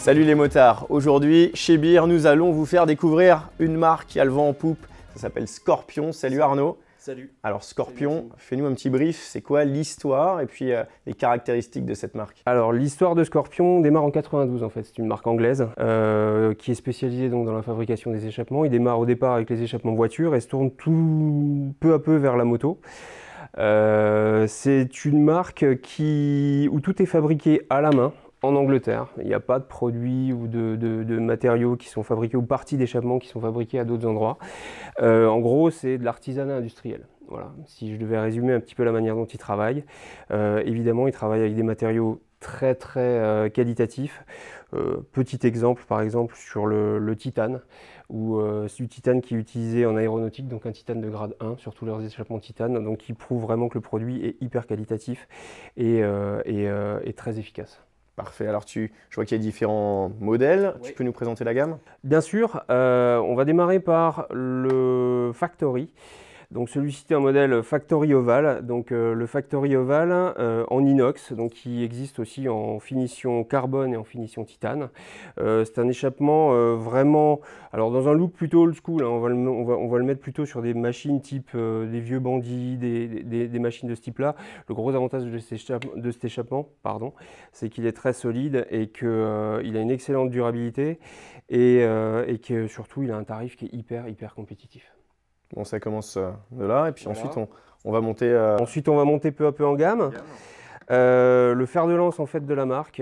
Salut les motards, aujourd'hui chez Beer, nous allons vous faire découvrir une marque qui a le vent en poupe, ça s'appelle Scorpion. Salut Arnaud. Salut. Alors Scorpion, fais-nous un petit brief, c'est quoi l'histoire et puis les caractéristiques de cette marque? Alors l'histoire de Scorpion démarre en 92 en fait, c'est une marque anglaise qui est spécialisée donc dans la fabrication des échappements. Il démarre au départ avec les échappements voitures et se tourne tout peu à peu vers la moto. C'est une marque où tout est fabriqué à la main. En Angleterre, il n'y a pas de produits ou de matériaux qui sont fabriqués ou parties d'échappement qui sont fabriqués à d'autres endroits. En gros, c'est de l'artisanat industriel. Voilà. Si je devais résumer un petit peu la manière dont ils travaillent, évidemment, ils travaillent avec des matériaux très qualitatifs. Petit exemple, par exemple, sur le titane, ou du titane qui est utilisé en aéronautique, donc un titane de grade 1 sur tous leurs échappements titane, donc qui prouve vraiment que le produit est hyper qualitatif et très efficace. Parfait, alors je vois qu'il y a différents modèles, Oui. Tu peux nous présenter la gamme? Bien sûr, on va démarrer par le Factory. Donc celui-ci est un modèle Factory Oval, donc le Factory Oval en inox, donc qui existe aussi en finition carbone et en finition titane. C'est un échappement vraiment, alors dans un look plutôt old school, hein, on va le mettre plutôt sur des machines type des vieux bandits, des machines de ce type-là. Le gros avantage de cet échappement, c'est qu'il est très solide et qu'il a une excellente durabilité et que surtout il a un tarif qui est hyper compétitif. Bon, ça commence de là, et puis Voilà. ensuite on va monter… Ensuite, on va monter peu à peu en gamme. Le fer de lance en fait de la marque,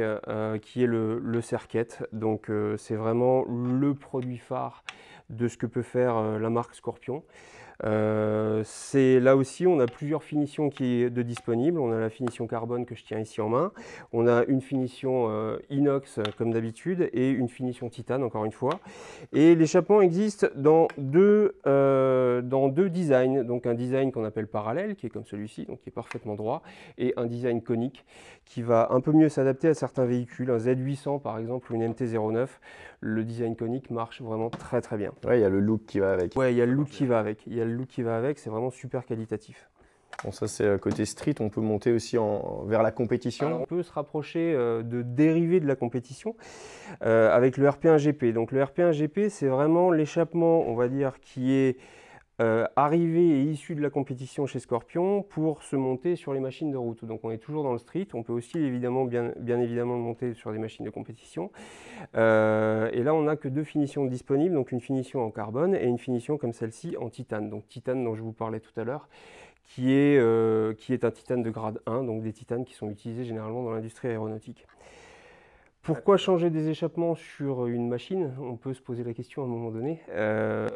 qui est le Serket. Donc, c'est vraiment le produit phare de ce que peut faire la marque Scorpion. Là aussi, on a plusieurs finitions de disponibles. On a la finition carbone que je tiens ici en main. On a une finition inox comme d'habitude et une finition titane encore une fois. Et l'échappement existe dans deux designs. Donc un design qu'on appelle parallèle, qui est comme celui-ci, donc qui est parfaitement droit, et un design conique qui va un peu mieux s'adapter à certains véhicules. Un Z800 par exemple ou une MT-09. Le design conique marche vraiment très bien. Ouais, il y a le look qui va avec. Ouais, il y a le look qui va avec. Il y a le look qui va avec, c'est vraiment super qualitatif. Bon, ça c'est côté street, on peut monter aussi vers la compétition. Alors, on peut se rapprocher de dérivés de la compétition avec le RP1 GP. Donc le RP1 GP, c'est vraiment l'échappement, on va dire, qui est arrivé et issu de la compétition chez Scorpion pour se monter sur les machines de route. Donc on est toujours dans le street, on peut aussi évidemment, bien évidemment le monter sur des machines de compétition. Et là on n'a que deux finitions disponibles, donc une finition en carbone et une finition comme celle-ci en titane. Donc titane dont je vous parlais tout à l'heure, qui est un titane de grade 1, donc des titanes qui sont utilisés généralement dans l'industrie aéronautique. Pourquoi changer des échappements sur une machine? On peut se poser la question à un moment donné.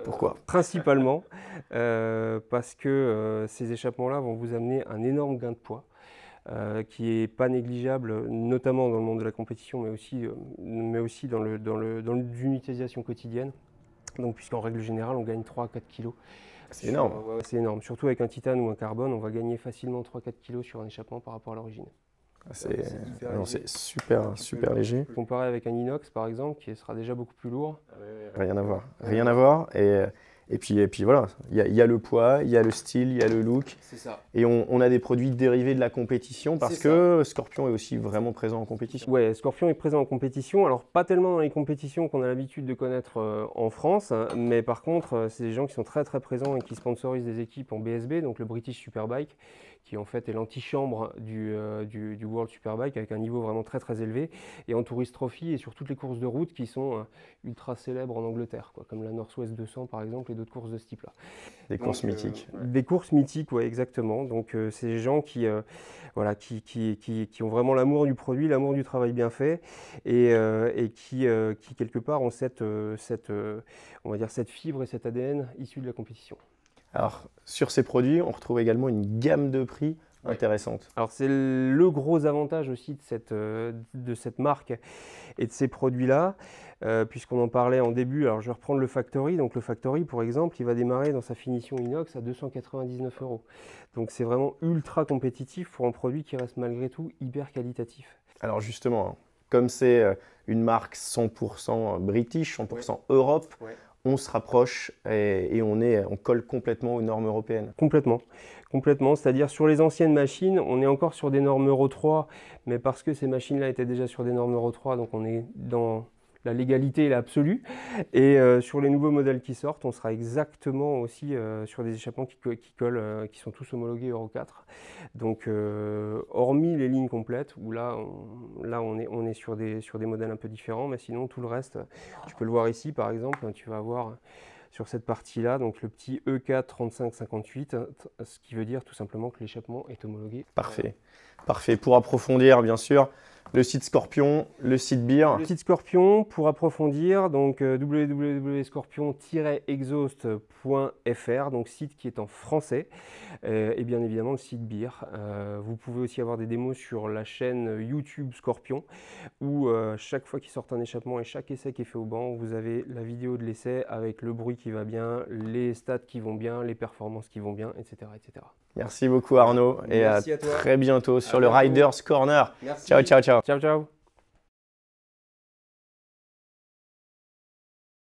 Pourquoi? Principalement parce que ces échappements-là vont vous amener un énorme gain de poids qui n'est pas négligeable, notamment dans le monde de la compétition, mais aussi dans l'utilisation quotidienne. Donc, puisqu'en règle générale, on gagne 3 à 4 kg. C'est énorme. Ouais, c'est énorme. Surtout avec un titane ou un carbone, on va gagner facilement 3-4 kg sur un échappement par rapport à l'origine. C'est super léger. Comparé avec un inox par exemple, qui sera déjà beaucoup plus lourd. Rien à voir. Rien à voir. Et puis voilà, il y a le poids, il y a le style, il y a le look. C'est ça. Et on a des produits dérivés de la compétition parce que Scorpion est aussi vraiment présent en compétition. Ouais, Scorpion est présent en compétition. Alors pas tellement dans les compétitions qu'on a l'habitude de connaître en France, mais par contre, c'est des gens qui sont très présents et qui sponsorisent des équipes en BSB, donc le British Superbike, qui en fait est l'antichambre du World Superbike avec un niveau vraiment très élevé, et en Tourist Trophy et sur toutes les courses de route qui sont ultra célèbres en Angleterre, quoi, comme la Northwest 200 par exemple et d'autres courses de ce type-là. Des courses mythiques. Des courses mythiques, ouais, exactement. Donc c'est des gens qui ont vraiment l'amour du produit, l'amour du travail bien fait, et qui quelque part ont on va dire cette fibre et cet ADN issu de la compétition. Alors, sur ces produits, on retrouve également une gamme de prix intéressante. Alors, c'est le gros avantage aussi de cette marque et de ces produits-là, puisqu'on en parlait en début. Alors, je vais reprendre le Factory. Donc, le Factory, pour exemple, il va démarrer dans sa finition inox à 299 €. Donc, c'est vraiment ultra compétitif pour un produit qui reste malgré tout hyper qualitatif. Alors, justement, comme c'est une marque 100% British, 100% Europe, on se rapproche et on colle complètement aux normes européennes. Complètement. C'est-à-dire sur les anciennes machines, on est encore sur des normes Euro 3, mais parce que ces machines-là étaient déjà sur des normes Euro 3, donc on est dans la légalité est absolue. Et sur les nouveaux modèles qui sortent, on sera exactement aussi sur des échappements qui collent, qui sont tous homologués Euro 4. Donc, hormis les lignes complètes, où là on est sur des modèles un peu différents, mais sinon tout le reste, tu peux le voir ici par exemple, tu vas avoir sur cette partie-là, donc le petit E4 3558, ce qui veut dire tout simplement que l'échappement est homologué. Parfait. Parfait. Pour approfondir, bien sûr, le site Scorpion, le site Beer. Le site Scorpion, pour approfondir, donc www.scorpion-exhaust.fr, donc site qui est en français, et bien évidemment le site Beer. Vous pouvez aussi avoir des démos sur la chaîne YouTube Scorpion, où chaque fois qu'il sort un échappement et chaque essai qui est fait au banc, vous avez la vidéo de l'essai avec le bruit qui va bien, les stats qui vont bien, les performances qui vont bien, etc. etc. Merci beaucoup Arnaud et à très bientôt sur le Riders Corner. Merci. Ciao, ciao, ciao. Ciao, ciao.